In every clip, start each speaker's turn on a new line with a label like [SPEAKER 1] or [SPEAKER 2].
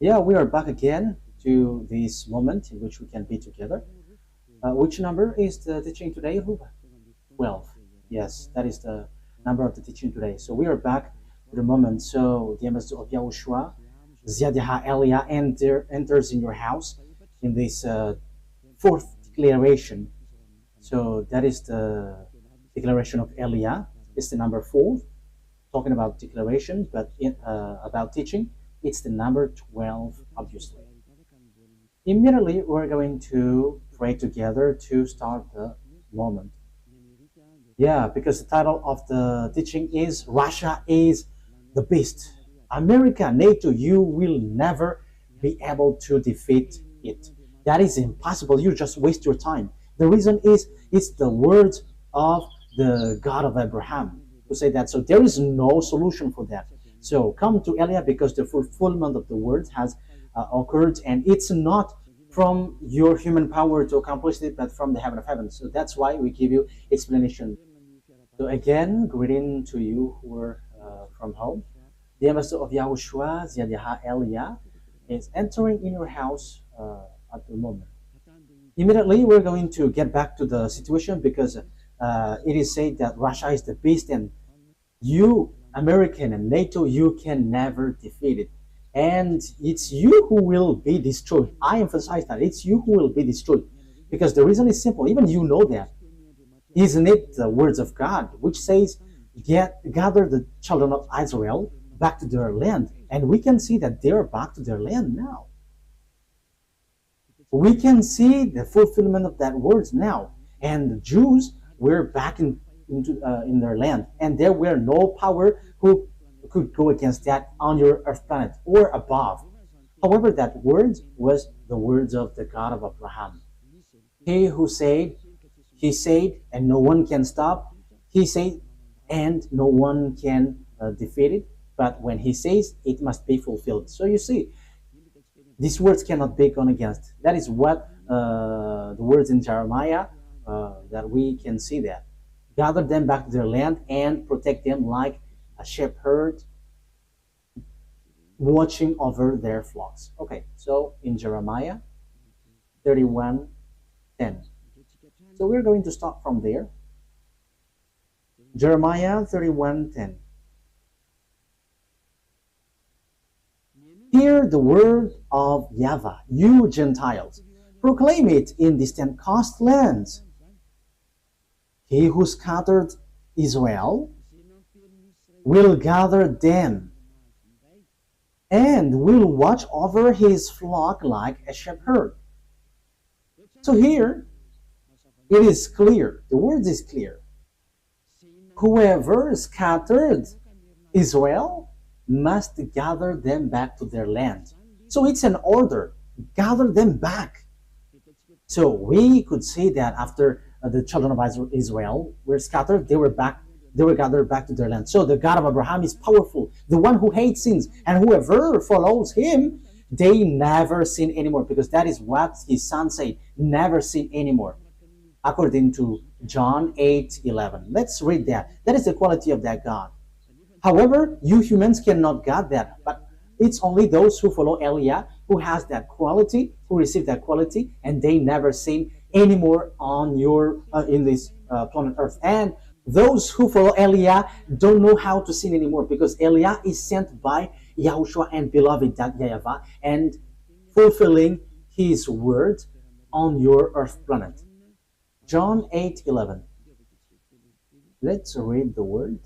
[SPEAKER 1] Yeah, we are back again to this moment in which we can be together. Which number is the teaching today, Ruba? 12. Yes, that is the number of the teaching today. So we are back to the moment. So the ambassador of YAHOSHUAH, Ziadiha Elia, enters in your house in this fourth declaration. So that is the declaration of Elia. It's the number 4, talking about declaration, but about teaching, it's the number 12, obviously. Immediately, we're going to pray together to start the moment. Yeah, because the title of the teaching is Russia is the beast. America, NATO, you will never be able to defeat it. That is impossible. You just waste your time. The reason is it's the words of the God of Abraham who say that. So there is no solution for that. So come to Elia because the fulfillment of the words has occurred, and it's not from your human power to accomplish it, but from the heaven of heavens. So that's why we give you explanation. So again, greeting to you who are from home. The ambassador of YAHOSHUAH, Ziadiha Elia, is entering in your house at the moment. Immediately, we're going to get back to the situation because it is said that Russia is the beast, and you, American and NATO, you can never defeat it. And it's you who will be destroyed. I emphasize that. It's you who will be destroyed. Because the reason is simple. Even you know that. Isn't it the words of God, which says, gather the children of Israel back to their land. And we can see that they're back to their land now. We can see the fulfillment of that words now. And the Jews were back in their land. And there were no power who could go against that on your earth planet or above. However, that word was the words of the God of Abraham. He who said, he said, and no one can stop. He said, and no one can defeat it. But when he says, it must be fulfilled. So you see, these words cannot be gone against. That is what the words in Jeremiah, that we can see that. Gather them back to their land and protect them like a shepherd watching over their flocks. Okay, so in Jeremiah 31:10. So we're going to start from there. Jeremiah 31:10. Hear the word of YAHVAH, you Gentiles. Proclaim it in distant coastlands. He who scattered Israel will gather them and will watch over his flock like a shepherd. So here, it is clear. The word is clear. Whoever scattered Israel must gather them back to their land. So it's an order. Gather them back. So we could say that after the children of Israel were scattered, they were gathered back to their land. So the God of Abraham is powerful, the one who hates sins, and whoever follows him, they never sin anymore, because that is what his son said, never sin anymore, according to John 8:11. Let's read that. That is the quality of that God. However, you humans cannot get that, but it's only those who follow Elia who has that quality, who receive that quality, and they never sin anymore on your in this planet Earth. And those who follow Elia don't know how to sin anymore, because Elia is sent by YAHOSHUAH and beloved YAHVAH and fulfilling his word on your earth planet. John 8:11. Let's read the word.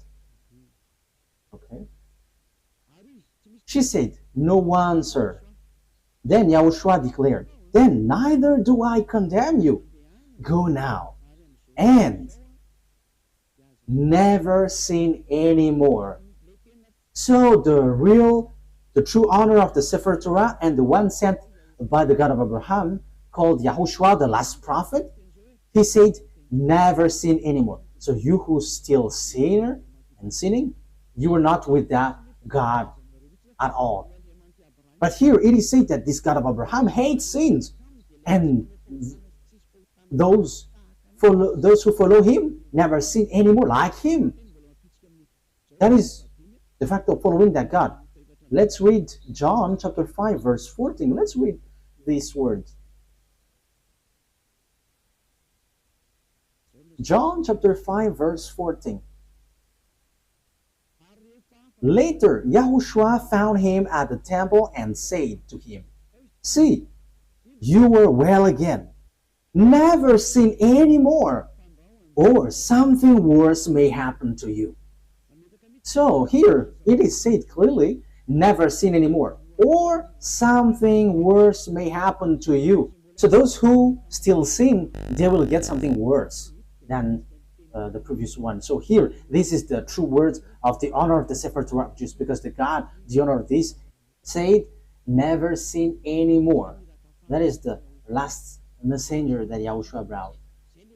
[SPEAKER 1] Okay. She said, "No one, sir." Then YAHOSHUAH declared, "Then neither do I condemn you. Go now and never sin anymore." So the true honor of the Sefer Torah and the one sent by the God of Abraham, called YAHOSHUAH, the last prophet, he said, never sin anymore. So you who still sinner and sinning, you are not with that God at all. But here it is said that this God of Abraham hates sins, and those who follow him never sin anymore like him. That is the fact of following that God. Let's read John chapter 5 verse 14. Let's read these words. John chapter 5 verse 14. Later, YAHOSHUAH found him at the temple and said to him, "See, you were well again, never sin any more, or something worse may happen to you." So here it is said clearly, never sin anymore, or something worse may happen to you. So those who still sin, they will get something worse than the previous one. So here, this is the true words of the honor of the Sefer Torah Jews, because the God, the honor of this, said, never sin anymore. That is the last messenger that YAHOSHUAH brought.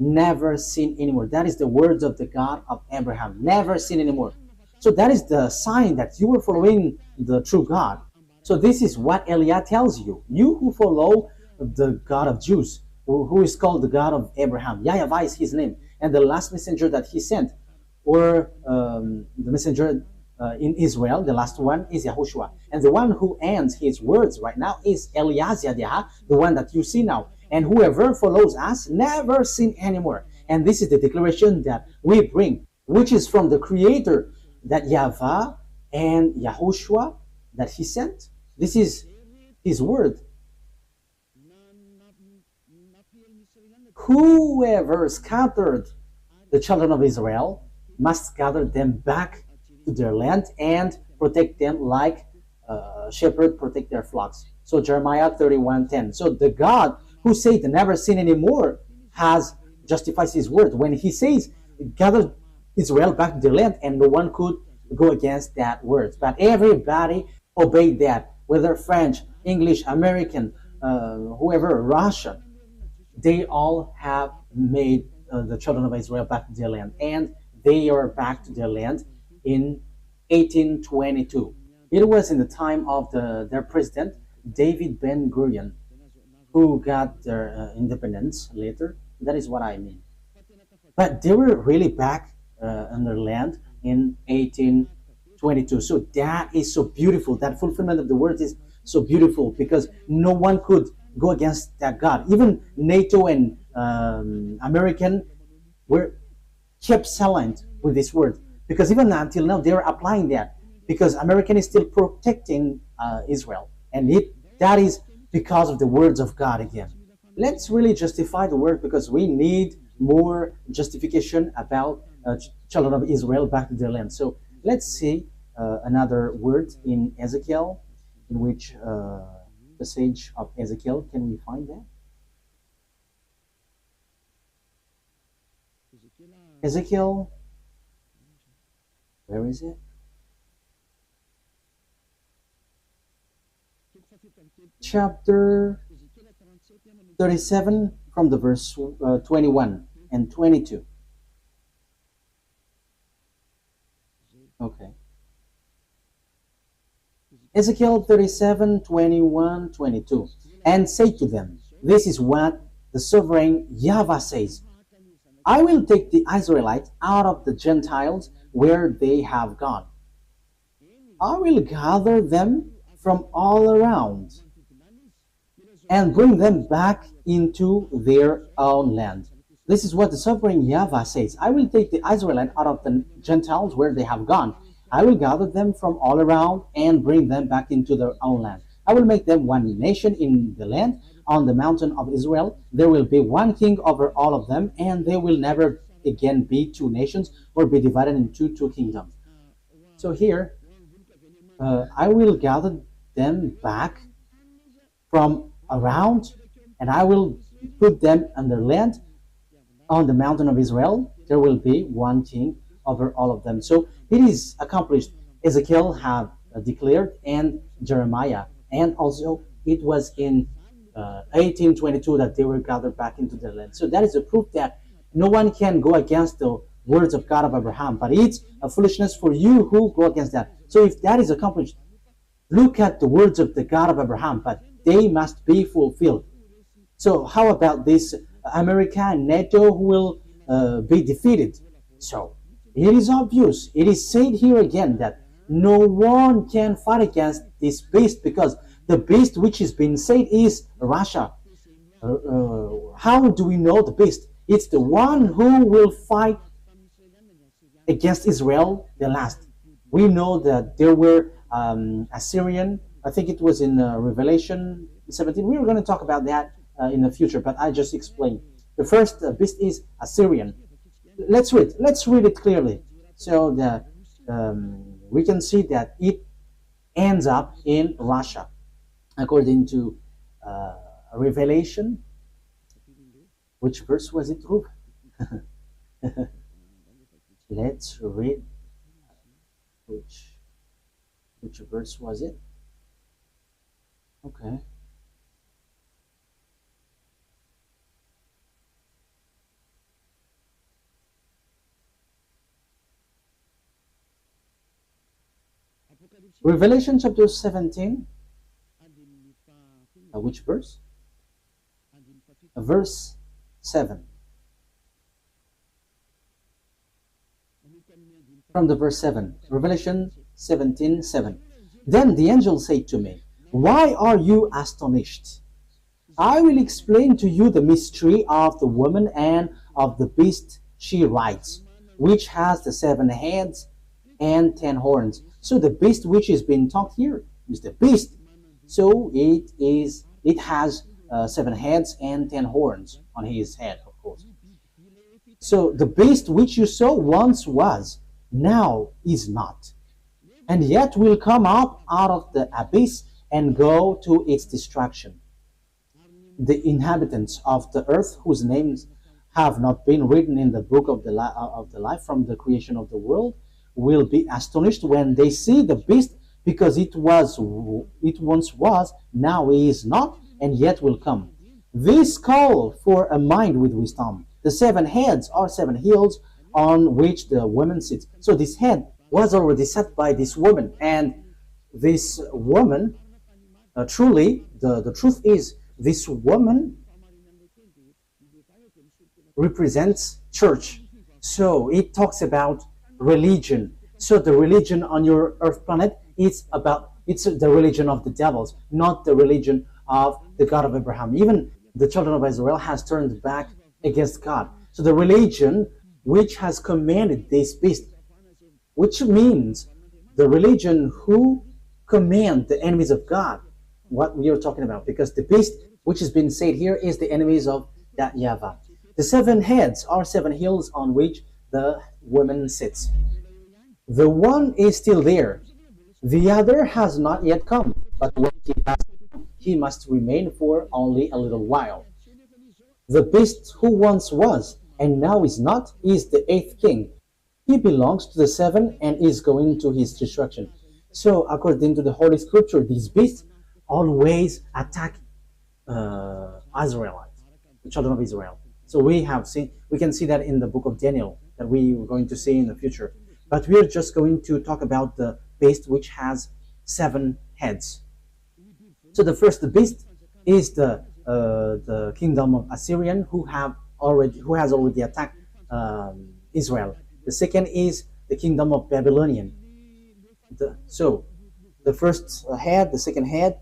[SPEAKER 1] Never sin anymore. That is the words of the God of Abraham. Never sin anymore. So that is the sign that you are following the true God. So this is what Eliah tells you. You who follow the God of Jews, who is called the God of Abraham. YAHVAH is his name. And the last messenger that he sent, or the messenger in Israel, the last one is YAHOSHUAH. And the one who ends his words right now is Elias Yadiah, the one that you see now. And whoever follows us never sin anymore. And this is the declaration that we bring, which is from the Creator, that YAHVAH and YAHOSHUAH that he sent. This is his word. Whoever scattered the children of Israel must gather them back to their land and protect them like shepherds protect their flocks. So Jeremiah 31:10. So the God who said never sin anymore has justifies his word when he says gather Israel back to their land, and no one could go against that word. But everybody obeyed that, whether French, English, American, whoever, Russian. They all have made the children of Israel back to their land, and they are back to their land in 1822. It was in the time of their president, David Ben-Gurion, who got their independence later. That is what I mean. But they were really back on their land in 1822. So that is so beautiful. That fulfillment of the word is so beautiful, because no one could go against that God. Even NATO and American were kept silent with this word, because even until now they are applying that, because American is still protecting Israel, and that is because of the words of God again. Let's really justify the word, because we need more justification about children of Israel back to their land. So let's see another word in Ezekiel, in which passage of Ezekiel can we find that? Ezekiel, where is it? Chapter 37 from the verse 21 and 22. Okay. Ezekiel 37, 21, 22. And say to them, this is what the sovereign YAHVAH says. I will take the Israelites out of the Gentiles where they have gone. I will gather them from all around and bring them back into their own land. This is what the sovereign YAHVAH says. I will take the Israelites out of the Gentiles where they have gone. I will gather them from all around and bring them back into their own land. I will make them one nation in the land on the mountain of Israel. There will be one king over all of them, and they will never again be two nations or be divided into two kingdoms. So here, I will gather them back from around, and I will put them on their land on the mountain of Israel. There will be one king over all of them. So it is accomplished. Ezekiel have declared, and Jeremiah, and also it was in 1822 that they were gathered back into their land. So that is a proof that no one can go against the words of God of Abraham, but it's a foolishness for you who go against that. So if that is accomplished, look at the words of the God of Abraham, but they must be fulfilled. So how about this America and NATO who will be defeated? So it is obvious. It is said here again that No one can fight against this beast because the beast which is being said is Russia. How do we know the beast? It's the one who will fight against Israel the last. We know that there were Assyrian. I think it was in Revelation 17. We were going to talk about that in the future, but I just explained. The first beast is Assyrian. Let's read. Let's read it clearly, so that we can see that it ends up in Russia, according to Revelation. Which verse was it, Ruth? Let's read. Which verse was it? Okay. Revelation chapter 17. Which verse? Verse 7. From the verse 7. Revelation 17:7. Then the angel said to me, "Why are you astonished? I will explain to you the mystery of the woman and of the beast she rides, which has the 7 heads and 10 horns." So the beast which is being talked here is the beast. So it has 7 heads and 10 horns on his head, of course. So the beast which you saw once was, now is not, and yet will come up out of the abyss and go to its destruction. The inhabitants of the earth, whose names have not been written in the book of the life from the creation of the world, will be astonished when they see the beast, because it once was, now is not, and yet will come. This call for a mind with wisdom. The 7 heads are 7 hills on which the woman sits. So this head was already set by this woman, and this woman, truly, the truth is, this woman represents church. So it talks about religion. So the religion on your earth planet, it's the religion of the devils, not the religion of the God of Abraham. Even the children of Israel has turned back against God. So the religion which has commanded this beast, which means the religion who command the enemies of God, what we are talking about, because the beast which has been said here is the enemies of that YAHVAH. The 7 heads are 7 hills on which the woman sits. The one is still there. The other has not yet come, but when he does, he must remain for only a little while. The beast who once was and now is not is the 8th king. He belongs to the 7 and is going to his destruction. So according to the Holy Scripture, these beasts always attack Israelites, the children of Israel. So we can see that in the book of Daniel, that we are going to see in the future. But we are just going to talk about the beast which has 7 heads. So the first beast is the kingdom of Assyrian, who has already attacked Israel. The second is the kingdom of Babylonian. So the first head, the second head.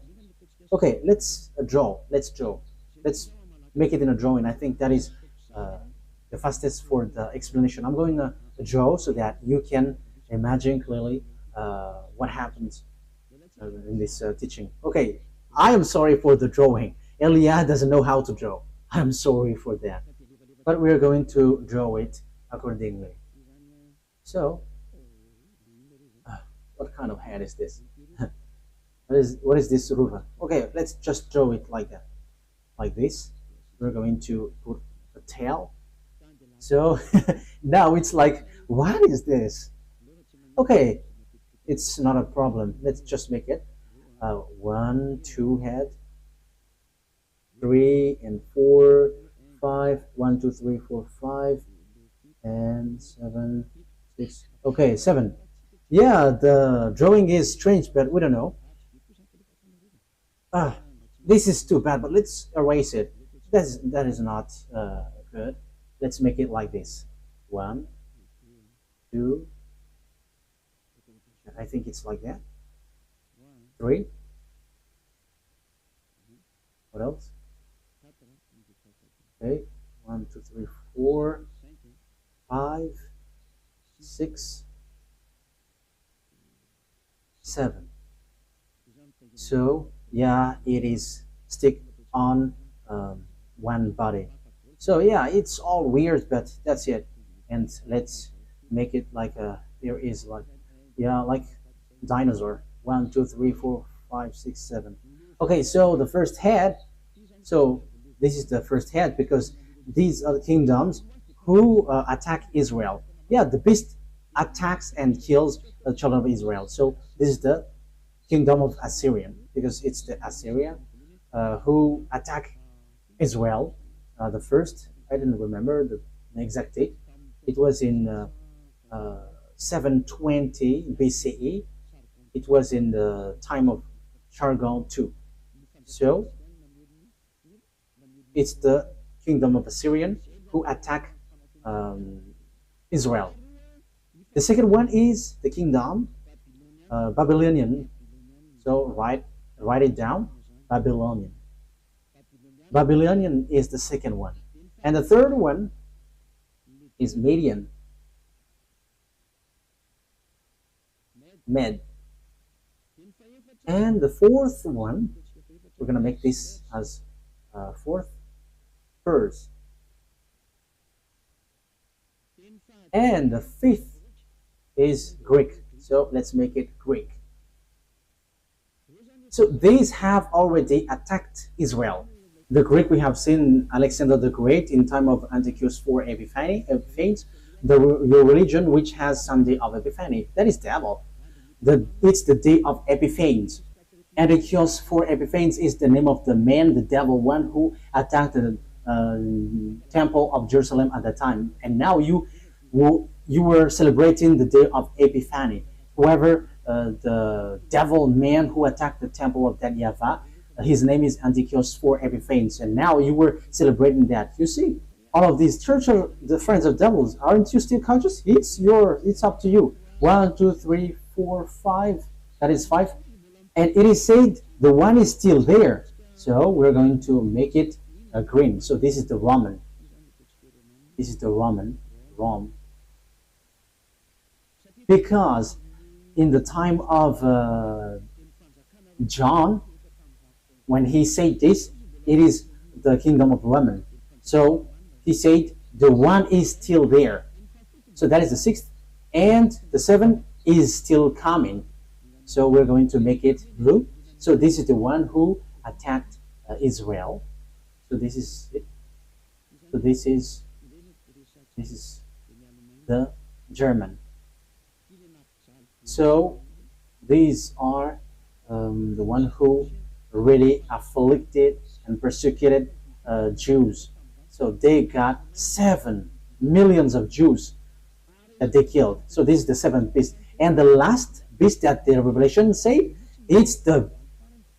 [SPEAKER 1] Okay, let's draw. Let's make it in a drawing. I think that is the fastest for the explanation. I'm going to draw so that you can imagine clearly what happens in this teaching. Okay, I am sorry for the drawing. Elia doesn't know how to draw. I'm sorry for that. But we're going to draw it accordingly. So, what kind of head is this? What is this, Ruva? Okay, let's just draw it like that. Like this. We're going to put a tail. So, now it's like, what is this? Okay, it's not a problem. Let's just make it 1, 2 head, 3 and 4, 5, 1, 2, 3, 4, 5, and 7, 6. Okay, 7. Yeah, the drawing is strange, but we don't know. This is too bad, but let's erase it. That is not good. Let's make it like this. 1, 2, I think it's like that. 3. What else? Okay, 1, 2, 3, 4, 5, 6, 7. So yeah, it is stick on one body. So yeah, it's all weird, but that's it. And let's make it like there is like, yeah, like dinosaur. 1, 2, 3, 4, 5, 6, 7. Okay, so the first head. So this is the first head because these are the kingdoms who attack Israel. Yeah, the beast attacks and kills the children of Israel. So this is the kingdom of Assyrian because it's the Assyria who attack Israel. The first, I didn't remember the exact date. It was in 720 BCE. It was in the time of Sargon II. So it's the kingdom of Assyrian who attack Israel. The second one is the kingdom Babylonian. So write it down. Babylonian. Babylonian is the second one. And the third one is Median. Med. And the fourth one, we're going to make this as fourth, Pers. And the fifth is Greek. So let's make it Greek. So these have already attacked Israel. The Greek, we have seen Alexander the Great in time of Antiochus IV Epiphanes, your religion which has Sunday of Epiphany. That is devil. It's the day of Epiphanes. Antiochus IV Epiphanes is the name of the man, the devil one who attacked the temple of Jerusalem at the time. And now you were celebrating the day of Epiphany. Whoever the devil man who attacked the temple of that YAHVAH, his name is Antiochus IV Epiphanes, and now you were celebrating that. You see, all of these church are the friends of devils. Aren't you still conscious? It's up to you. 1, 2, 3, 4, 5. That is 5. And it is said the one is still there. So we're going to make it green. So this is the Roman. This is the Roman. Rome. Because in the time of John, when he said this, it is the kingdom of Roman. So he said the one is still there. So that is the 6th. And the 7th is still coming. So we're going to make it blue. So this is the one who attacked Israel. So this is it. So this is the German. So these are the one who really afflicted and persecuted Jews. So they got 7 millions of Jews that they killed. So this is the 7th beast. And the last beast that the Revelation say, it's the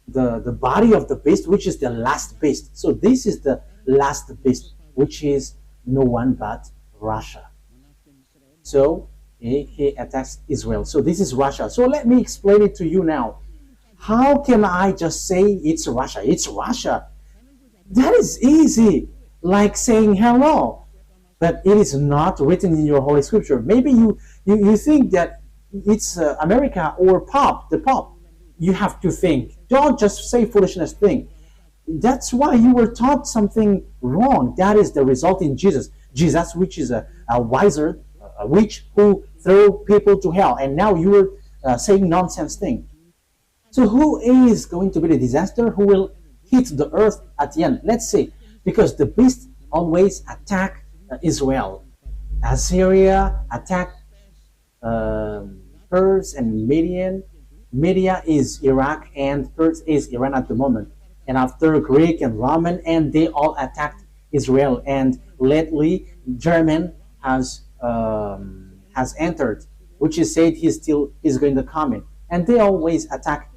[SPEAKER 1] body of the beast, which is the last beast. So this is the last beast, which is no one but Russia. So he attacks Israel. So this is Russia. So let me explain it to you now. How can I just say it's Russia? It's Russia. That is easy, like saying hello. But it is not written in your Holy Scripture. Maybe you think that it's America or the Pope. You have to think. Don't just say foolishness thing. That's why you were taught something wrong. That is the result in Jesus. Jesus, which is a witch who threw people to hell. And now you were saying nonsense thing. So who is going to be the disaster? Who will hit the earth at the end? Let's see. Because the beast always attack Israel. Assyria attacked Pers and Median. Media is Iraq and Pers is Iran at the moment. And after Greek and Roman, and they all attacked Israel. And lately, German has entered, which is said he's going to come in. And they always attack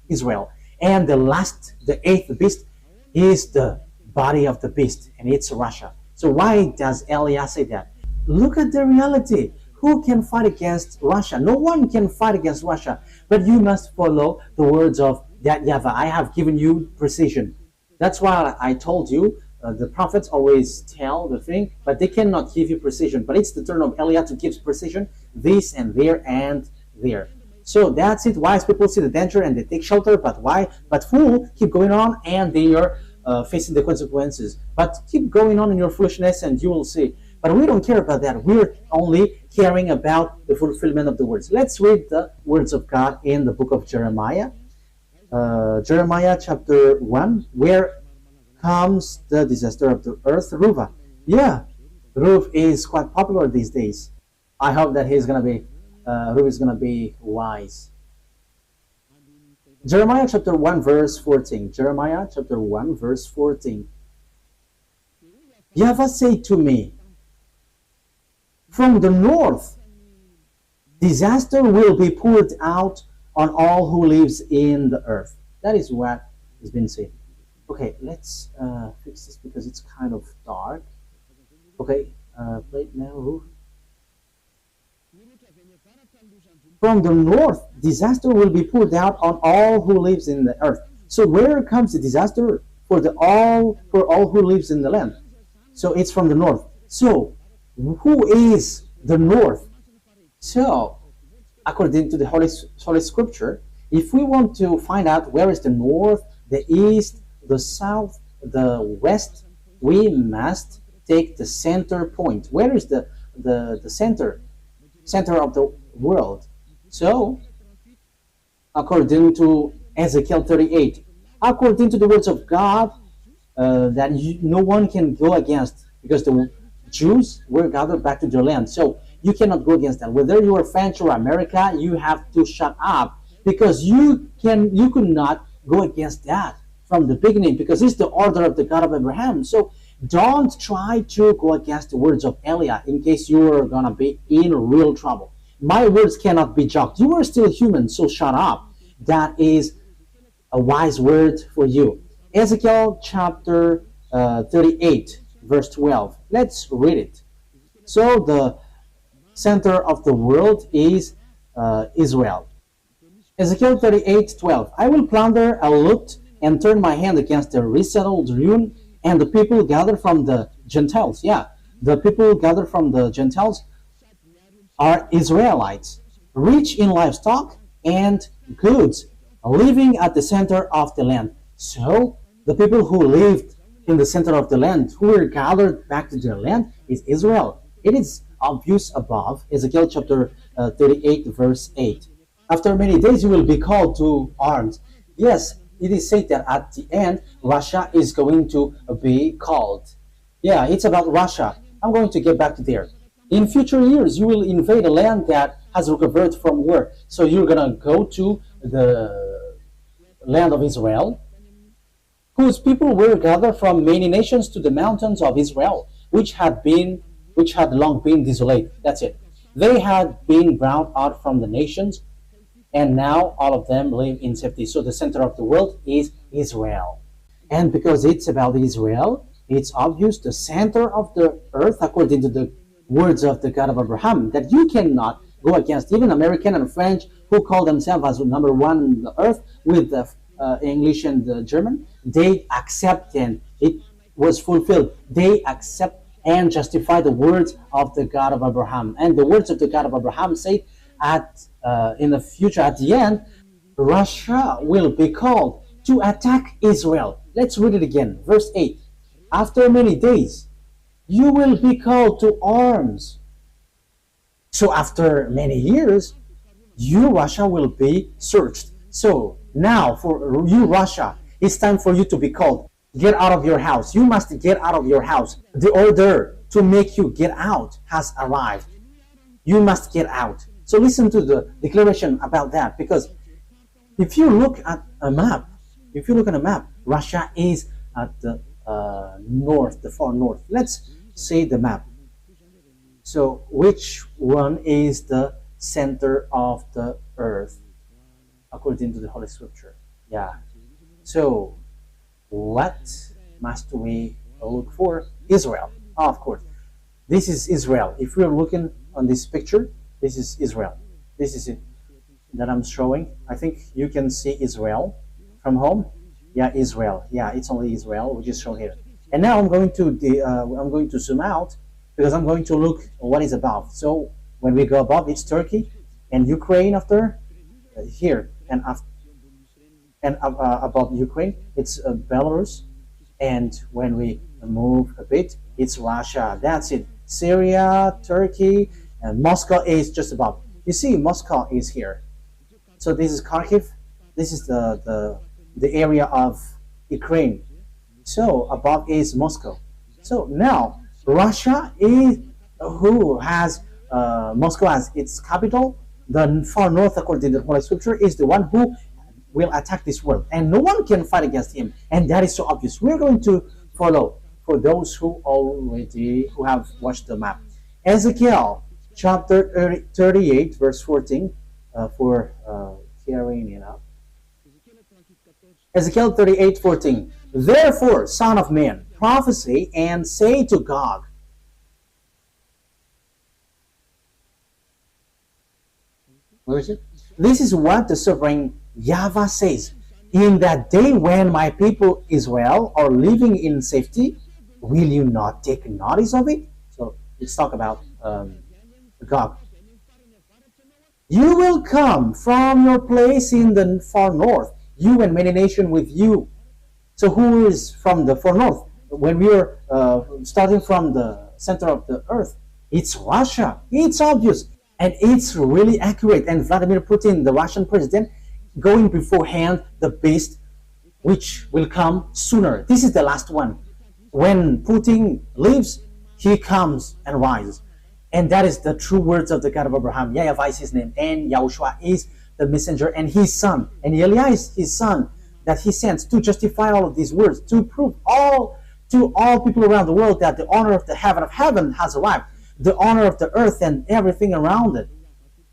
[SPEAKER 1] Israel. And the 8th beast is the body of the beast, and it's Russia. So why does Elias say that? Look at the reality. Who can fight against Russia? No one can fight against Russia. But you must follow the words of that YAHVAH. I have given you precision. That's why I told you the prophets always tell the thing, but they cannot give you precision. But it's the turn of Eliah to give precision, this and there and there. So that's it. Wise people see the danger and they take shelter, but why? But fool keep going on and they are facing the consequences. But keep going on in your foolishness and you will see. But we don't care about that. We're only caring about the fulfillment of the words. Let's read the words of God in the book of Jeremiah. Jeremiah chapter 1, where comes the disaster of the earth, Ruva. Yeah, Ruv is quite popular these days. I hope that he's gonna be, Ruv is gonna be wise. Jeremiah chapter 1 verse 14. Jeremiah chapter 1 verse 14. YAHVAH said to me, from the north, disaster will be poured out on all who lives in the earth. That is what has been said. Okay, let's fix this because it's kind of dark. Okay, play it now. From the north, disaster will be poured out on all who lives in the earth. So where comes the disaster for all who lives in the land? So it's from the north. So who is the north? So according to the Holy Scripture, if we want to find out where is the north, the east, the south, the west, we must take the center point. Where is the center of the world? So according to Ezekiel 38, according to the words of God, that no one can go against, because the Jews were gathered back to their land. So you cannot go against that. Whether you are French or America, you have to shut up, because you could not go against that from the beginning, because it's the order of the God of Abraham. So don't try to go against the words of Eliah in case you are gonna be in real trouble. My words cannot be joked. You are still human, so shut up. That is a wise word for you. Ezekiel chapter 38 verse 12. Let's read it. So the center of the world is Israel. Ezekiel 38:12. I will plunder a loot and turn my hand against the resettled ruin and the people gathered from the Gentiles. Yeah, the people gathered from the Gentiles are Israelites, rich in livestock and goods, living at the center of the land. So the people who lived in the center of the land, who were gathered back to their land, is Israel. It is obvious above, Ezekiel chapter 38 verse 8. After many days you will be called to arms. Yes, it is said that at the end Russia is going to be called. Yeah, it's about Russia. I'm going to get back to there. In future years you will invade a land that has recovered from war. So you're gonna go to the land of Israel, whose people were gathered from many nations to the mountains of Israel, which had long been desolate. That's it. They had been brought out from the nations, and now all of them live in safety. So the center of the world is Israel. And because it's about Israel, it's obvious the center of the earth, according to the words of the God of Abraham, that you cannot go against. Even American and French, who call themselves as number one on the earth with the English and the German, they accept, and it was fulfilled. They accept and justify the words of the God of Abraham. And the words of the God of Abraham say in the future, at the end, Russia will be called to attack Israel. Let's read it again. Verse 8. After many days, you will be called to arms. So after many years, you, Russia, will be searched. So now for you, Russia, it's time for you to be called. Get out of your house. You must get out of your house. The order to make you get out has arrived. You must get out. So listen to the declaration about that, because if you look at a map, Russia is at the north, the far north. Let's see the map. So which one is the center of the earth according to the Holy Scripture? Yeah. So what must we look for? Israel, of course. This is Israel. If we're looking on this picture, this is Israel. This is it that I'm showing. I think you can see Israel from home. Yeah, Israel. Yeah, it's only Israel, which is shown here. And now I'm going to zoom out because I'm going to look what is above. So when we go above, it's Turkey and Ukraine after here, and above Ukraine, it's Belarus. And when we move a bit, it's Russia. That's it. Syria, Turkey, and Moscow is just above. You see, Moscow is here. So this is Kharkiv. This is the area of Ukraine. So above is Moscow. So now Russia is who has Moscow as its capital. The far north, according to the Holy Scripture, is the one who will attack this world, and no one can fight against him. And that is so obvious. We're going to follow for those who have watched the map. Ezekiel chapter 38, verse 14, for carrying it up. Ezekiel 38:14. Therefore, son of man, prophesy and say to Gog. Where is it? This is what the sovereign YAHVAH says. In that day when my people Israel are living in safety, will you not take notice of it? So let's talk about Gog. You will come from your place in the far north, you and many nations with you. So who is from the far north? When we are starting from the center of the earth, it's Russia. It's obvious. And it's really accurate. And Vladimir Putin, the Russian president, going beforehand the beast which will come sooner. This is the last one. When Putin leaves, he comes and rises. And that is the true words of the God of Abraham. YAHVAH is his name, and YAHOSHUAH is the messenger and his son. And Eliah is his son that he sends to justify all of these words, to prove to all people around the world that the honor of the heaven of heaven has arrived. The honor of the earth and everything around it.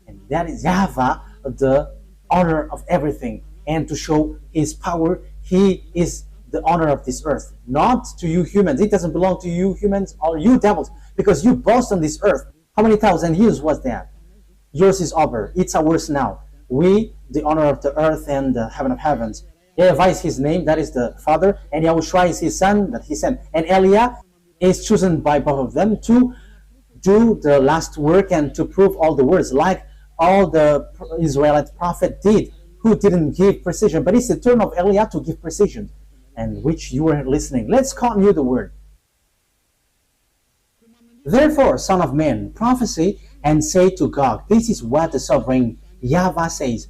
[SPEAKER 1] And that is YAHVAH, the honor of everything. And to show his power, he is the honor of this earth. Not to you humans. It doesn't belong to you humans or you devils, because you boast on this earth. How many thousand years was that? Yours is over. It's ours now. We, the honor of the earth and the heaven of heavens. YAHVAH is his name, that is the Father, and YAHOSHUAH is his son that he sent. And Eliah is chosen by both of them to do the last work and to prove all the words, like all the Israelite prophet did, who didn't give precision. But it's the turn of Eliah to give precision, and which you were listening. Let's continue the word. Therefore, son of man, prophesy and say to Gog, this is what the sovereign YAHVAH says.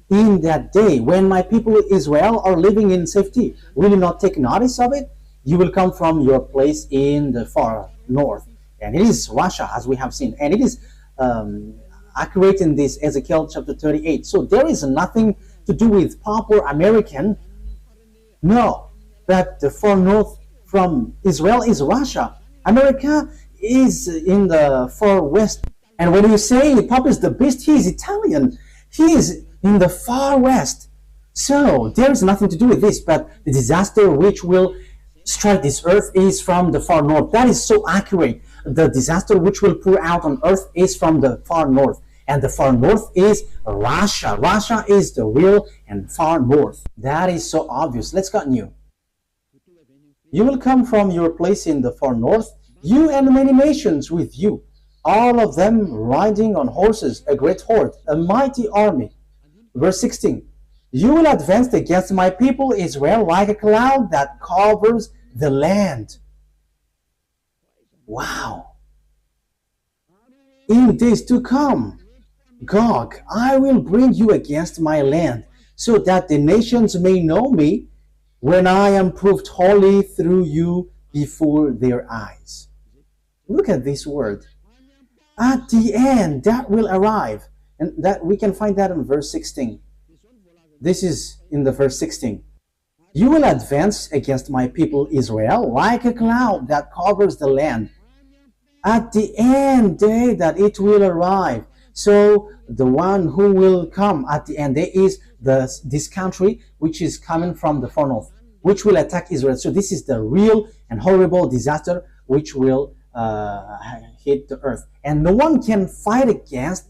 [SPEAKER 1] In that day, when my people Israel are living in safety, will you not take notice of it? You will come from your place in the far north. And it is Russia, as we have seen. And it is accurate in this Ezekiel chapter 38. So there is nothing to do with proper American. No, but the far north from Israel is Russia. America is in the far west. And when you say Papa is the beast, he is Italian. He is in the far west. So there is nothing to do with this, but the disaster which will strike this earth is from the far north. That is so accurate. The disaster which will pour out on earth is from the far north. And the far north is Russia. Russia is the real and far north. That is so obvious. Let's continue. You will come from your place in the far north, you and many nations with you, all of them riding on horses, a great horde, a mighty army. Verse 16. You will advance against my people Israel like a cloud that covers the land. Wow. In days to come, Gog, I will bring you against my land, so that the nations may know me when I am proved holy through you before their eyes. Look at this word. At the end, that will arrive. And that we can find that in verse 16. This is in the verse 16. You will advance against my people Israel like a cloud that covers the land. At the end day that it will arrive. So the one who will come at the end day is this country which is coming from the far north, which will attack Israel. So this is the real and horrible disaster which will hit the earth, and no one can fight against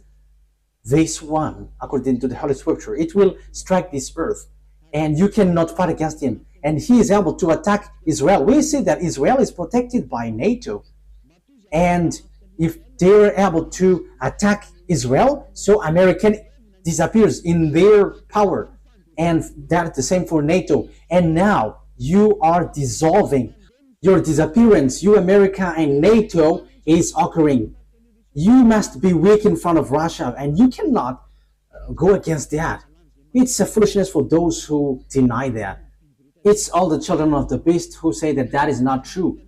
[SPEAKER 1] this one. According to the Holy Scripture, it will strike this earth, and you cannot fight against him, and he is able to attack Israel. We see that Israel is protected by NATO, and if they're able to attack Israel, so American disappears in their power, and that's the same for NATO. And now you are dissolving. Your disappearance, you America and NATO, is occurring. You must be weak in front of Russia, and you cannot go against that. It's a foolishness for those who deny that. It's all the children of the beast who say that that is not true.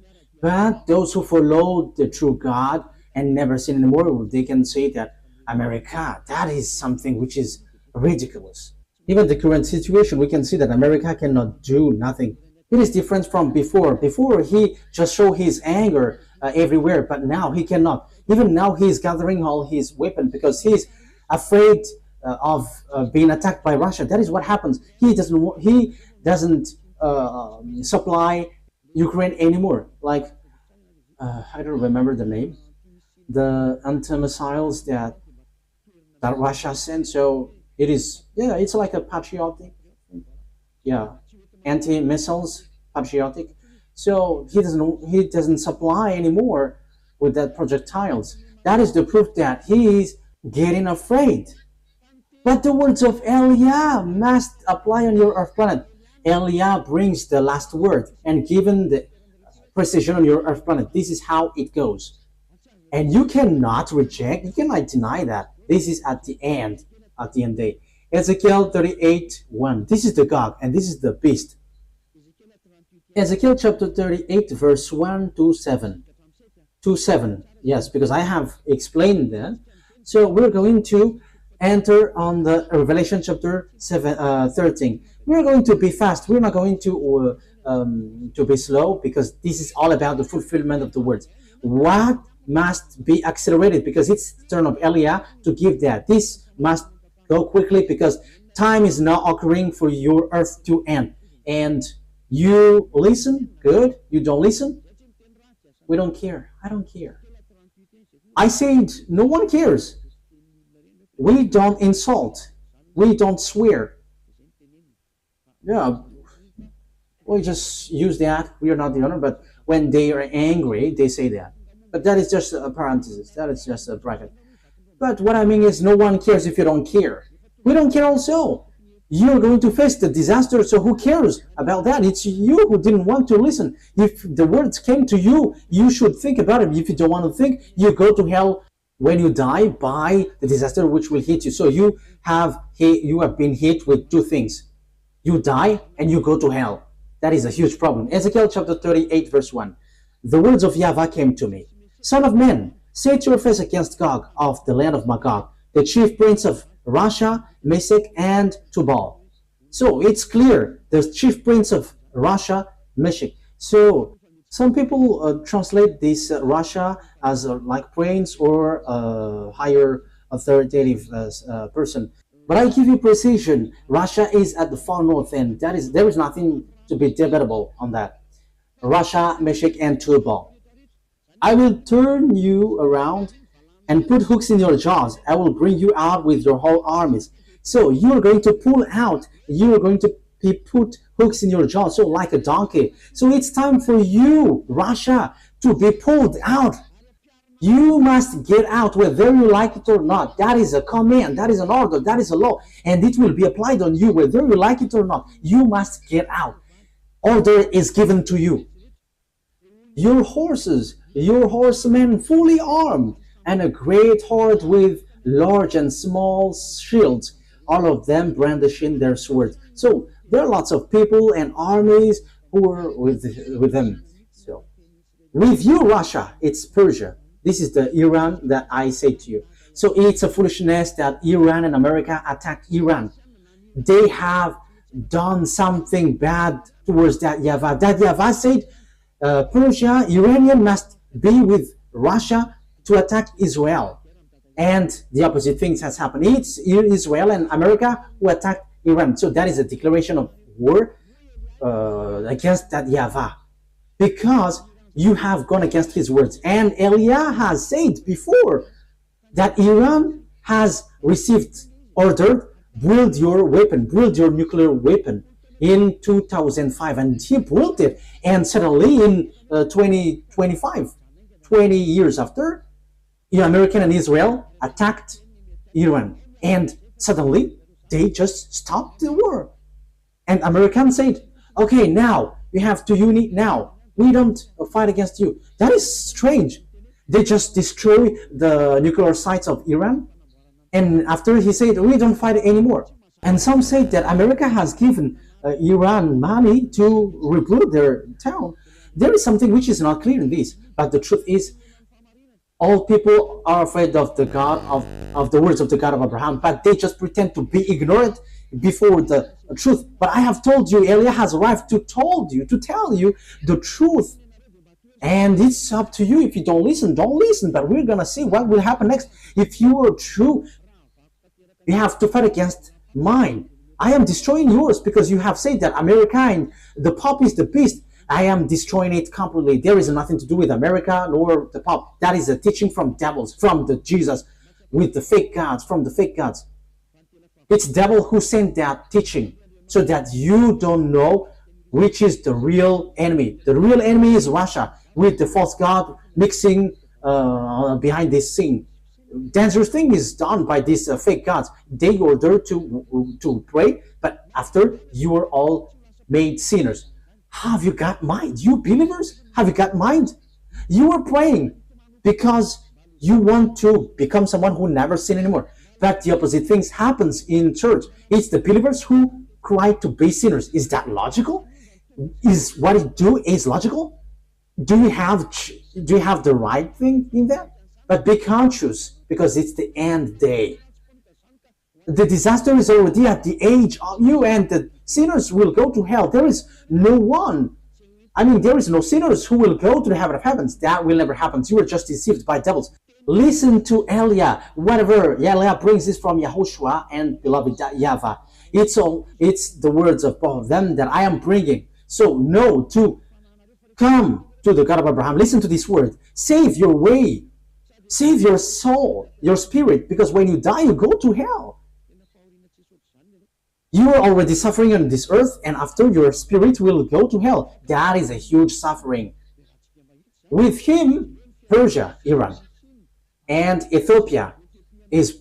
[SPEAKER 1] But those who follow the true God and never sin anymore, they can say that America, that is something which is ridiculous. Even the current situation, we can see that America cannot do nothing. It is different from before. Before, he just showed his anger everywhere, but now he cannot. Even now, he is gathering all his weapons because he is afraid of being attacked by Russia. That is what happens. He doesn't supply Ukraine anymore. Like I don't remember the name. The anti-missiles that Russia sent. So it is, yeah, it's like a patriotic, yeah, anti-missiles, patriotic. So he doesn't supply anymore with that projectiles. That is the proof that he is getting afraid. But the words of YAH must apply on your earth planet. YAH brings the last word and given the precision on your earth planet. This is how it goes. And you cannot reject, you cannot deny that. This is at the end day. Ezekiel 38:1. This is the Gog and this is the beast. Ezekiel chapter 38 verse 1 to 7. To 7. Yes, because I have explained that. So we're going to enter on the Revelation chapter 13. We're going to be fast. We're not going to be slow because this is all about the fulfillment of the words. What must be accelerated because it's the turn of YAH to give that. This must go quickly because time is now occurring for your earth to end. And you listen, good. You don't listen, we don't care. I don't care. I said no one cares. We don't insult. We don't swear. Yeah, we just use that. We are not the owner, but when they are angry, they say that. But that is just a parenthesis. That is just a bracket. But what I mean is no one cares if you don't care. We don't care also. You're going to face the disaster, so who cares about that? It's you who didn't want to listen. If the words came to you, you should think about it. If you don't want to think, you go to hell when you die by the disaster which will hit you. So you have been hit with two things. You die and you go to hell. That is a huge problem. Ezekiel chapter 38 verse 1. The words of YAHVAH came to me. Son of man, set your face against Gog of the land of Magog, the chief prince of Russia, Meshech, and Tubal. So it's clear, the chief prince of Russia, Meshech. So some people translate this Russia as like prince or higher authoritative person. But I give you precision. Russia is at the far north end. There is nothing to be debatable on that. Russia, Meshech, and Tubal. I will turn you around and put hooks in your jaws. I will bring you out with your whole armies. So you're going to pull out. You're going to put hooks in your jaws, so like a donkey. So it's time for you, Russia, to be pulled out. You must get out whether you like it or not. That is a command. That is an order. That is a law. And it will be applied on you whether you like it or not. You must get out. Order is given to you. Your horses, your horsemen fully armed, and a great horde with large and small shields, all of them brandishing their swords. So there are lots of people and armies who are with them. So with you, Russia, it's Persia. This is the Iran that I say to you. So it's a foolishness that Iran and America attacked Iran. They have done something bad towards that YAHVAH. That YAHVAH said Persia, Iranian must be with Russia to attack Israel. And the opposite things has happened. It's Israel and America who attacked Iran. So that is a declaration of war against that YAHVAH. Because You have gone against his words. And Elia has said before that Iran has received order, build your weapon, build your nuclear weapon in 2005, and he built it. And suddenly in 2025, 20 years after, America and Israel attacked Iran, and suddenly they just stopped the war. And Americans said, okay, now we have to unite now. We don't fight against you. That is strange. They just destroy the nuclear sites of Iran. And after he said, we don't fight anymore. And some say that America has given Iran money to rebuild their town. There is something which is not clear in this. But the truth is, all people are afraid of the God of the words of the God of Abraham, but they just pretend to be ignorant before the truth. But I have told you, Elia has arrived to tell you the truth. And it's up to you. If you don't listen, don't listen. But we're gonna see what will happen next. If you are true, you have to fight against mine. I am destroying yours because you have said that America and the Pope is the beast. I am destroying it completely. There is nothing to do with America nor the Pope. That is a teaching from devils, from the Jesus, with the fake gods, from the fake gods. It's devil who sent that teaching so that you don't know which is the real enemy. The real enemy is Russia, with the false god mixing behind this scene. Dangerous thing is done by these fake gods. They order to pray, but after you are all made sinners. Have you got mind? You believers, have you got mind? You are praying because you want to become someone who never sin anymore. But the opposite things happens in church. It's the believers who cry to be sinners. Is that logical? Is what you do is logical? Do you have the right thing in that? But be conscious, because it's the end day. The disaster is already at the age of you, and the sinners will go to hell. There is no one. There is no sinners who will go to the heaven of heavens. That will never happen. You are just deceived by devils. Listen to Elia. Whatever Elia brings is from YAHOSHUAH and beloved YAHVAH. It's the words of both of them that I am bringing. So know to come to the God of Abraham. Listen to this word. Save your way. Save your soul, your spirit, because when you die, you go to hell. You are already suffering on this earth, and after your spirit will go to hell. That is a huge suffering. With him, Persia, Iran, and Ethiopia is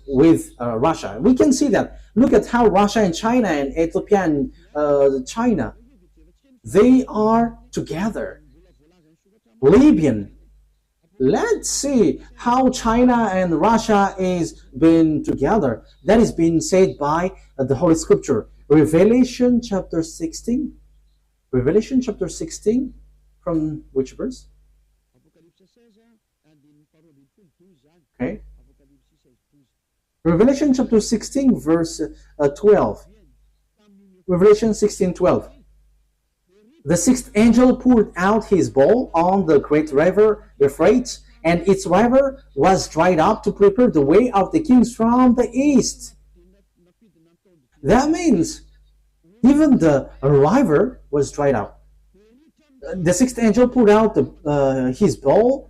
[SPEAKER 1] with Russia. We can see that. Look at how Russia and China and Ethiopia and China, they are together. Libyan. Let's see how China and Russia is being together. That is being said by the Holy Scripture. Revelation chapter 16. Revelation chapter 16, from which verse? Okay. Revelation chapter 16, verse 12. Revelation 16:12. The sixth angel poured out his bowl on the great river Euphrates, and its river was dried up to prepare the way of the kings from the east. That means even the river was dried up. The sixth angel poured out his bowl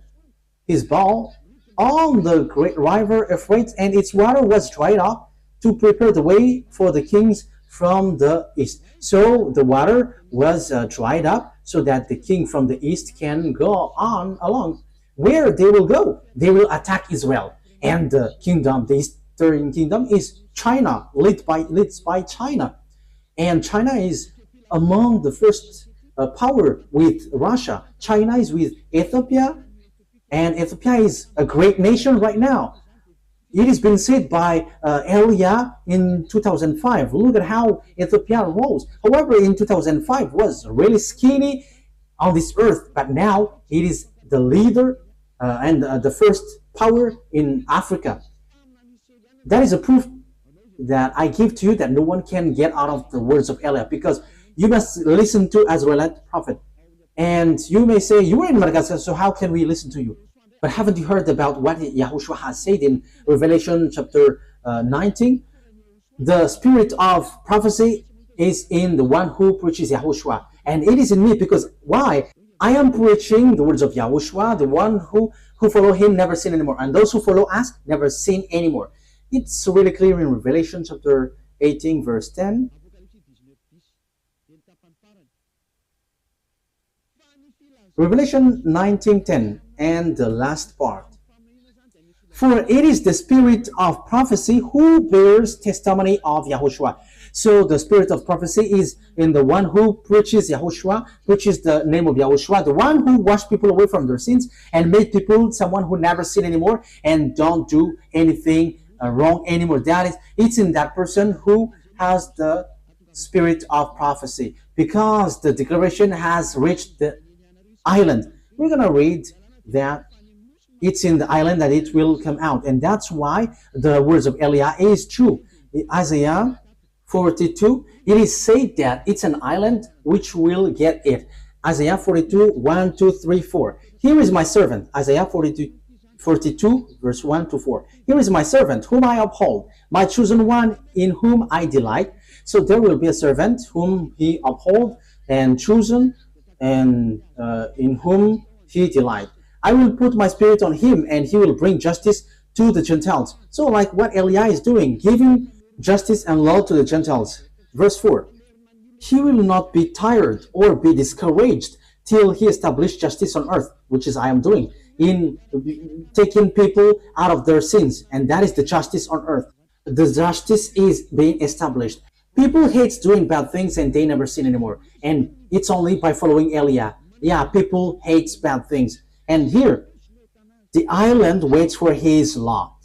[SPEAKER 1] on the great river Euphrates, and its water was dried up to prepare the way for the kings from the east. So the water was dried up so that the king from the east can go on along. Where they will go? They will attack Israel. And the kingdom, the eastern kingdom, is China, led by China. And China is among the first power with Russia. China is with Ethiopia, and Ethiopia is a great nation right now. It has been said by Elia in 2005. Look at how Ethiopia rose. However, in 2005 was really skinny on this earth, but now it is the leader and the first power in Africa. That is a proof that I give to you that no one can get out of the words of Elia, because you must listen to Israelite prophet. And you may say, you are in Madagascar, so how can we listen to you? But haven't you heard about what YAHOSHUAH has said in Revelation chapter 19? The spirit of prophecy is in the one who preaches YAHOSHUAH. And it is in me, because why? I am preaching the words of YAHOSHUAH, the one who follow him never sin anymore, and those who follow us never sin anymore. It's really clear in Revelation chapter 18, verse 10. Revelation 19:10, and the last part. For it is the spirit of prophecy who bears testimony of YAHOSHUAH. So the spirit of prophecy is in the one who preaches YAHOSHUAH, preaches the name of YAHOSHUAH, the one who washed people away from their sins and made people someone who never sin anymore and don't do anything wrong anymore. It's in that person who has the spirit of prophecy, because the declaration has reached the island. We're going to read that it's in the island that it will come out, and that's why the words of Eliah is true. In Isaiah 42, it is said that it's an island which will get it. Isaiah 42, 1, 2, 3, 4. Here is my servant. Isaiah 42, verse 1 to 4. Here is my servant whom I uphold, my chosen one in whom I delight. So there will be a servant whom he uphold and chosen, and in whom he delight. I will put my spirit on him, and he will bring justice to the Gentiles. So like what Eliah is doing, giving justice and law to the Gentiles. Verse 4. He will not be tired or be discouraged till he establish justice on earth, which is I am doing, in taking people out of their sins. And that is the justice on earth. The justice is being established. People hate doing bad things and they never sin anymore. And it's only by following Eliah. Yeah, people hate bad things. And here, the island waits for his law.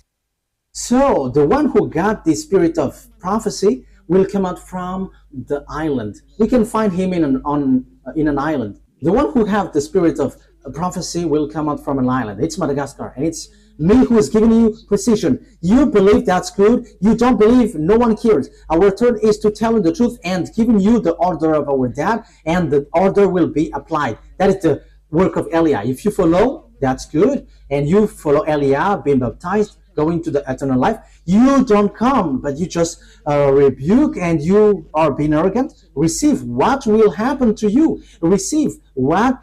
[SPEAKER 1] So the one who got the spirit of prophecy will come out from the island. We can find him in an island. The one who have the spirit of prophecy will come out from an island. It's Madagascar, and it's me who is giving you precision. You believe that's good. You don't believe, no one cares. Our turn is to tell you the truth and giving you the order of our dad, and the order will be applied. That is the work of Eliah. If you follow, that's good, and you follow Eliah, being baptized, going to the eternal life. You don't come, but you just rebuke, and you are being arrogant. Receive what will happen to you. Receive what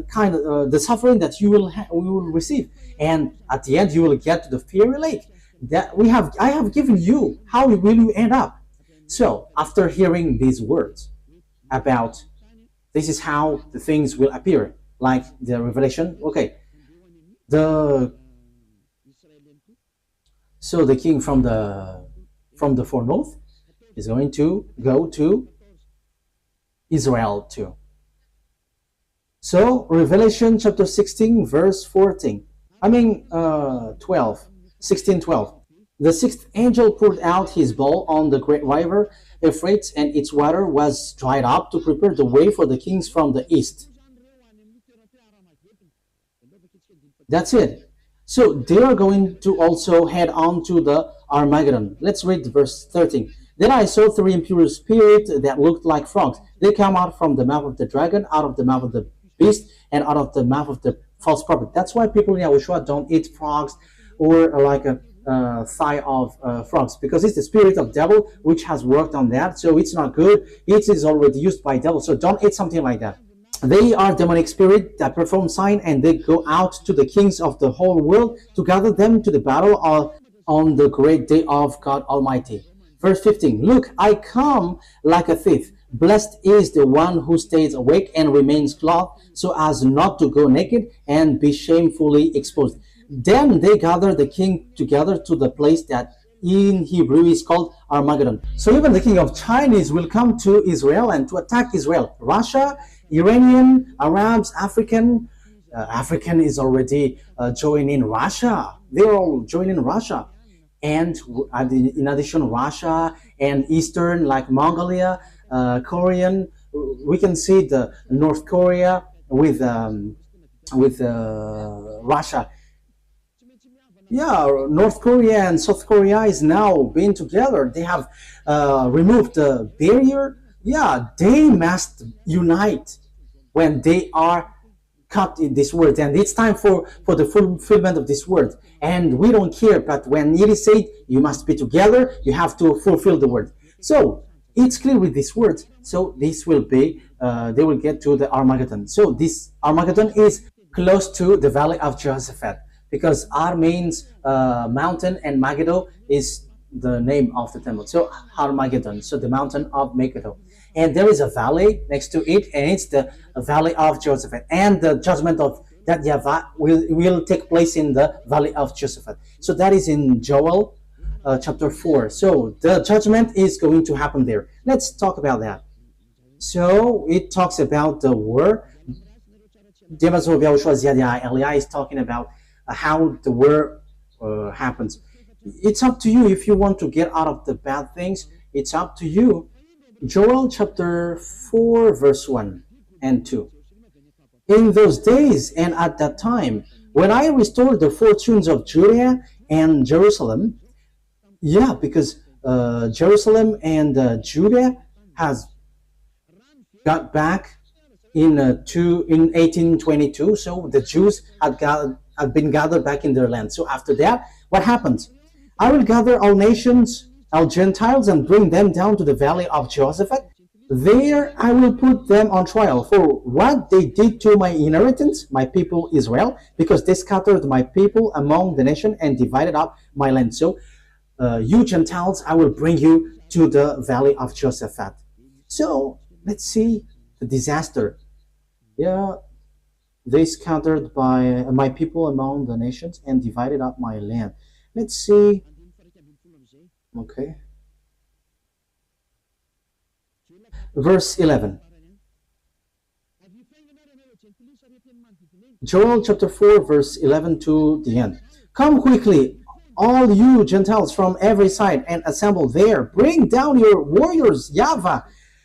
[SPEAKER 1] kind of the suffering that you will receive, and at the end you will get to the fiery lake. I have given you. How will you end up? So after hearing these words about this is how the things will appear, like the revelation. Okay, so the king from the far north is going to go to Israel too. So Revelation chapter 16 verse 14. 16, 12. The sixth angel poured out his bowl on the great river Euphrates, and its water was dried up to prepare the way for the kings from the east. That's it. So they are going to also head on to the Armageddon. Let's read verse 13. Then I saw three impure spirits that looked like frogs. They come out from the mouth of the dragon, out of the mouth of the beast, and out of the mouth of the false prophet. That's why people in YAHOSHUAH don't eat frogs or like a thigh of frogs, because it's the spirit of devil which has worked on that. So it's not good. It is already used by devil. So don't eat something like that. They are demonic spirit that perform sign, and they go out to the kings of the whole world to gather them to the battle on the great day of God Almighty. Verse 15. Look, I come like a thief. Blessed is the one who stays awake and remains clothed, so as not to go naked and be shamefully exposed. Then they gather the king together to the place that in Hebrew is called Armageddon. So even the king of Chinese will come to Israel and to attack Israel. Russia, Iranian, Arabs, African is already joining Russia. They're all joining Russia. And in addition, Russia and Eastern, like Mongolia, Korean, we can see the North Korea with Russia. Yeah, North Korea and South Korea is now being together. They have removed the barrier. Yeah, they must unite when they are cut in this word, and it's time for the fulfillment of this word. And we don't care, but when it is said you must be together, you have to fulfill the word. So it's clear with these words. So this will be, they will get to the Armageddon. So this Armageddon is close to the valley of Jehoshaphat, because Ar means mountain, and Megiddo is the name of the temple. So Armageddon, so the mountain of Megiddo. And there is a valley next to it, and it's the valley of Jehoshaphat. And the judgment of that YAHVAH will take place in the valley of Jehoshaphat. So that is in Joel chapter 4. So the judgment is going to happen there. Let's talk about that. So it talks about the war. YAHOSHUAH is talking about how the war happens. It's up to you if you want to get out of the bad things. It's up to you. Joel chapter 4 verse 1 and 2. In those days and at that time, when I restored the fortunes of Judah and Jerusalem, because Jerusalem and Judah has got back in 1822. So the Jews had been gathered back in their land. So after that, what happens? I will gather all nations, all Gentiles, and bring them down to the valley of Jehoshaphat. There I will put them on trial for what they did to my inheritance, my people Israel, because they scattered my people among the nation and divided up my land. So you Gentiles, I will bring you to the valley of Jehoshaphat. So let's see the disaster. They scattered by my people among the nations and divided up my land. Let's see. Okay. Verse 11. Joel chapter 4 verse 11 to the end. Come quickly, all you Gentiles from every side, and assemble there. Bring down your warriors, YAHVAH.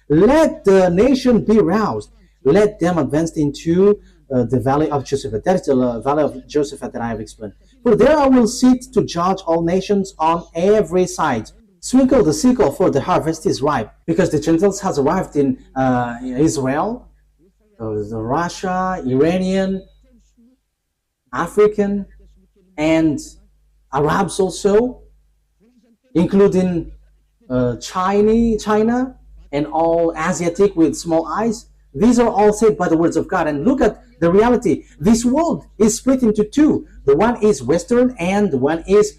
[SPEAKER 1] Let the nation be roused. Let them advance into the valley of Jehoshaphat. That is the valley of Jehoshaphat that I have explained. For there I will sit to judge all nations on every side. Sprinkle the sickle, for the harvest is ripe. Because the Gentiles has arrived in Israel, Russia, Iranian, African, and Arabs also, including China, and all Asiatic with small eyes. These are all saved by the words of God. And look at the reality. This world is split into two. The one is Western and the one is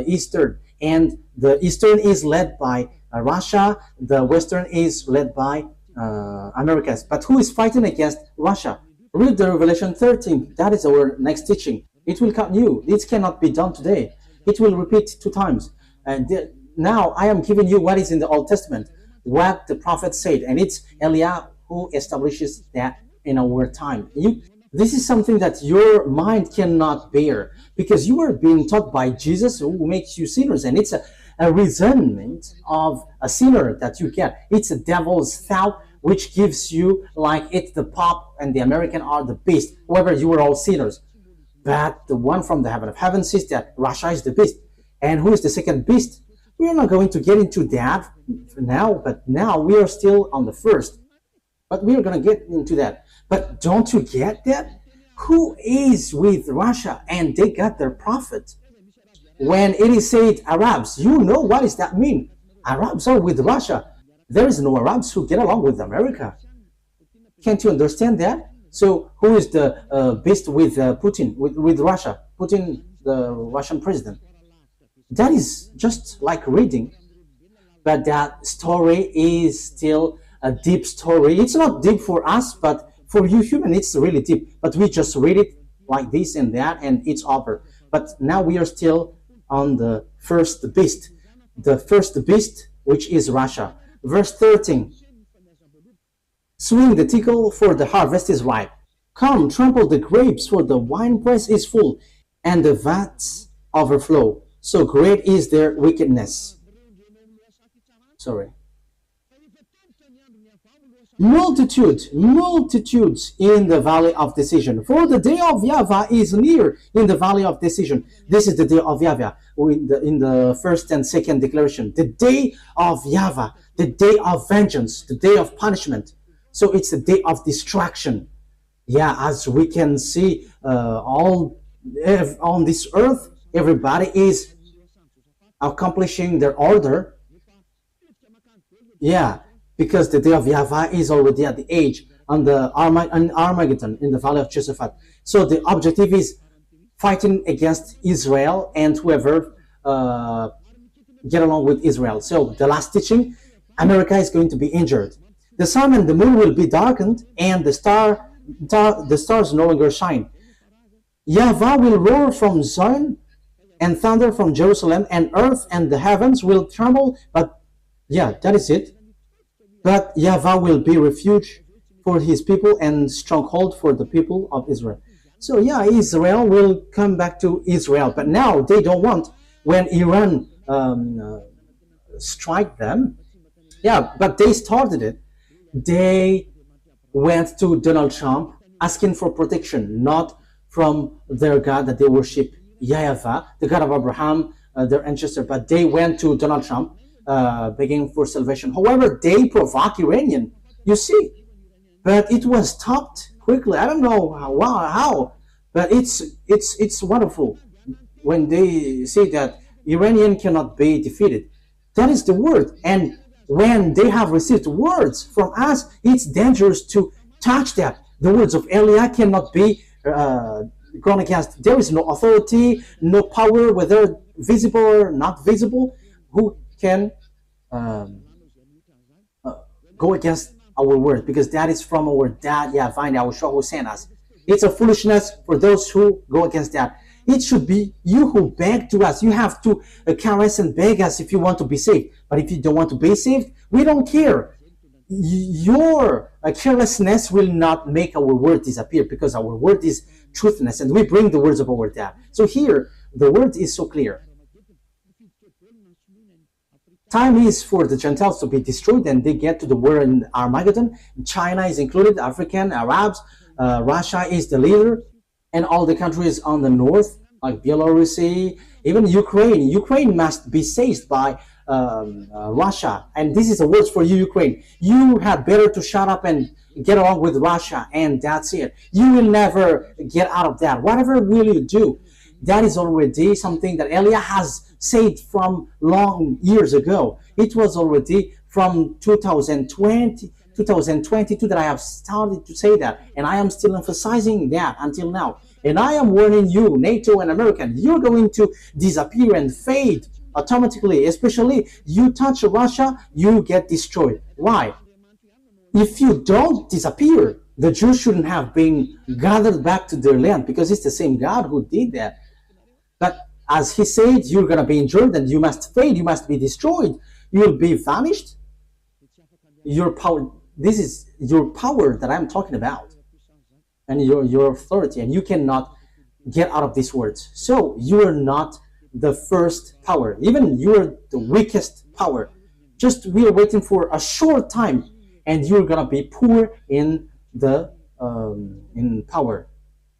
[SPEAKER 1] Eastern. And the Eastern is led by Russia. The Western is led by Americas. But who is fighting against Russia? Read the Revelation 13. That is our next teaching. It will come new. This cannot be done today. It will repeat 2 times. And now I am giving you what is in the Old Testament, what the prophet said. And it's Eliah who establishes that in our time. This is something that your mind cannot bear, because you are being taught by Jesus, who makes you sinners, and it's a resentment of a sinner that you get. It's a devil's thought which gives you like it's the Pope and the American are the beast. However, you are all sinners. But the one from the heaven of heaven says that Russia is the beast. And who is the second beast? We are not going to get into that now, but now we are still on the first. But we are going to get into that. But don't you get that? Who is with Russia? And they got their prophet. When it is said Arabs, you know what does that mean? Arabs are with Russia. There is no Arabs who get along with America. Can't you understand that? So who is the beast with Putin, with Russia? Putin, the Russian president. That is just like reading. But that story is still a deep story. It's not deep for us, but for you human, it's really deep. But we just read it like this and that, and it's over. But now we are still on the first beast. The first beast, which is Russia. Verse 13. Swing the tickle, for the harvest is ripe. Come, trample the grapes, for the winepress is full, and the vats overflow. So great is their wickedness. Multitudes in the valley of decision. For the day of YAHVAH is near in the valley of decision. This is the day of YAHVAH in the first and second declaration. The day of YAHVAH, the day of vengeance, the day of punishment. So it's the day of destruction. Yeah, as we can see, all on this earth, everybody is accomplishing their order. Yeah, because the day of YAHVAH is already at the age on the Armageddon in the valley of Josaphat. So the objective is fighting against Israel and whoever get along with Israel. So the last teaching, America is going to be injured. The sun and the moon will be darkened, and the stars no longer shine. YAHVAH will roar from Zion and thunder from Jerusalem, and earth and the heavens will tremble. But yeah, that is it. But YAHVAH will be refuge for his people and stronghold for the people of Israel. So yeah, Israel will come back to Israel, but now they don't want when Iran strike them. Yeah, but they started it. They went to Donald Trump asking for protection, not from their God that they worship, YAHVAH, the God of Abraham, their ancestor, but they went to Donald Trump begging for salvation. However, they provoke Iranian, you see, but it was stopped quickly. I don't know how, but it's wonderful when they say that Iranian cannot be defeated. That is the word, and when they have received words from us, it's dangerous to touch that. The words of Eliah cannot be gone against. There is no authority, no power, whether visible or not visible, who can go against our word, because that is from our dad, YAHVAH and YAHOSHUAH, who sent us. It's a foolishness for those who go against that. It should be you who beg to us. You have to caress and beg us if you want to be saved. But if you don't want to be saved, we don't care. Your carelessness will not make our word disappear, because our word is truthness, and we bring the words of our dad. So here, the word is so clear. Time is for the Gentiles to be destroyed, and they get to the war in Armageddon. China is included, African, Arabs, Russia is the leader, and all the countries on the north, like Belarus, even Ukraine. Ukraine must be seized by Russia. And this is the words for you, Ukraine. You had better to shut up and get along with Russia, and that's it. You will never get out of that. Whatever will you do? That is already something that Eliah has said from long years ago. It was already from 2022 that I have started to say that, and I am still emphasizing that until now. And I am warning you, NATO and American, you're going to disappear and fade automatically. Especially you touch Russia, you get destroyed. Why? If you don't disappear, the Jews shouldn't have been gathered back to their land, because it's the same God who did that. But as he said, you're going to be injured and you must fade, you must be destroyed, you will be vanished. Your power, this is your power that I'm talking about, and your authority, and you cannot get out of these words. So you are not the first power, even you are the weakest power. Just we are waiting for a short time, and you're gonna be poor in the in power,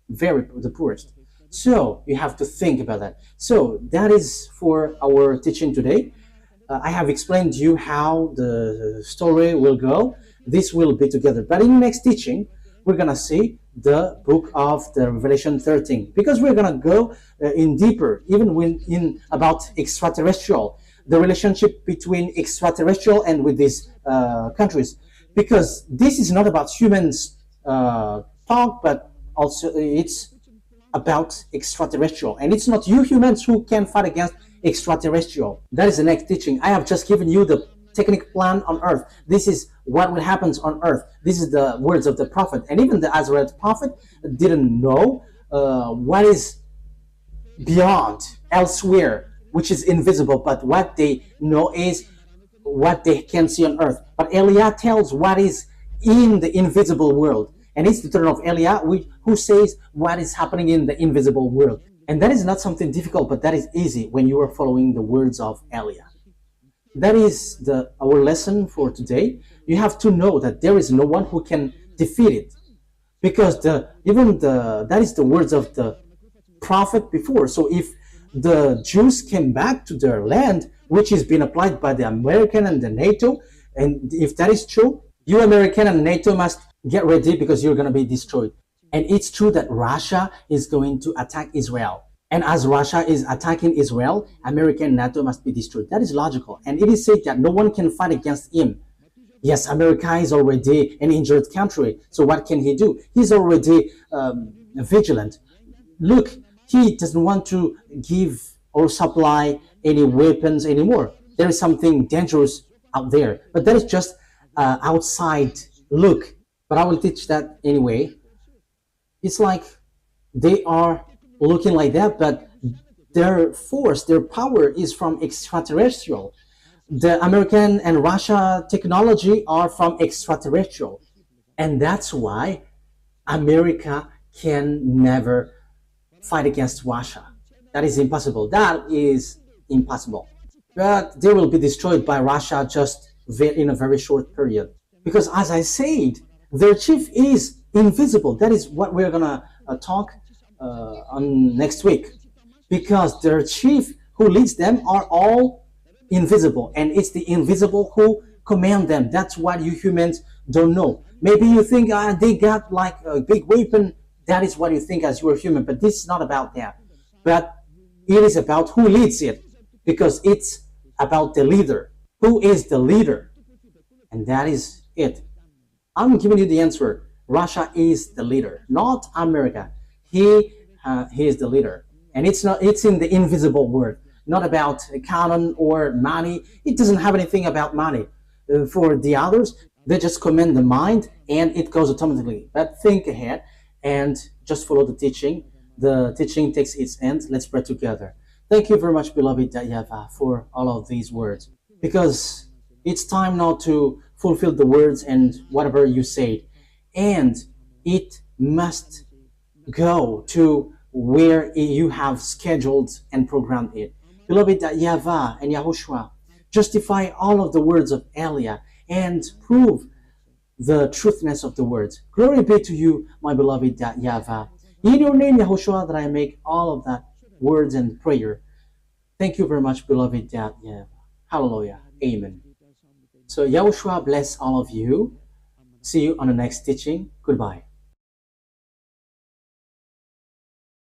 [SPEAKER 1] the poorest. So you have to think about that. So that is for our teaching today. I have explained to you how the story will go. This will be together. But in the next teaching, we're going to see the book of the Revelation 13. Because we're going to go in deeper, even in about extraterrestrial, the relationship between extraterrestrial and with these countries. Because this is not about humans talk, but also it's about extraterrestrial, and it's not you humans who can fight against extraterrestrial. That is the next teaching. I have just given you the technical plan on earth. This is what will happen on earth. This is the words of the prophet, and even the Azraelite prophet didn't know what is beyond, elsewhere, which is invisible, but what they know is what they can see on earth. But Eliah tells what is in the invisible world. And it's the turn of Eliah who says what is happening in the invisible world. And that is not something difficult, but that is easy when you are following the words of Eliah. That is our lesson for today. You have to know that there is no one who can defeat it. Because that is the words of the prophet before. So if the Jews came back to their land, which is being applied by the American and the NATO, and if that is true, you American and NATO must get ready, because you're going to be destroyed. And it's true that Russia is going to attack Israel. And as Russia is attacking Israel, America and NATO must be destroyed. That is logical. And it is said that no one can fight against him. Yes, America is already an injured country. So what can he do? He's already vigilant. Look, he doesn't want to give or supply any weapons anymore. There is something dangerous out there, but that is just outside look. But I will teach that anyway. It's like they are looking like that, but their force, their power is from extraterrestrial. The American and Russia technology are from extraterrestrial. And that's why America can never fight against Russia. That is impossible. That is impossible. But they will be destroyed by Russia just in a very short period. Because as I said, their chief is invisible. That is what we're gonna talk on next week. Because their chief who leads them are all invisible, and it's the invisible who command them. That's what you humans don't know. Maybe you think they got like a big weapon. That is what you think as you are human, but this is not about that. But it is about who leads it, because it's about the leader. Who is the leader? And that is it. I'm giving you the answer. Russia is the leader, not America. He is the leader, and it's not. It's in the invisible world, not about canon or money. It doesn't have anything about money. For the others, they just command the mind, and it goes automatically. But think ahead and just follow the teaching. The teaching takes its end. Let's pray together. Thank you very much, beloved YAHVAH, for all of these words, because it's time now to fulfill the words and whatever you said, and it must go to where you have scheduled and programmed it. Beloved YAHVAH and YAHOSHUAH, justify all of the words of Elia and prove the truthness of the words. Glory be to you, my beloved YAHVAH. In your name, YAHOSHUAH, that I make all of that words and prayer. Thank you very much, beloved YAHVAH. Hallelujah. Amen. So YAHOSHUAH bless all of you. See you on the next teaching. Goodbye.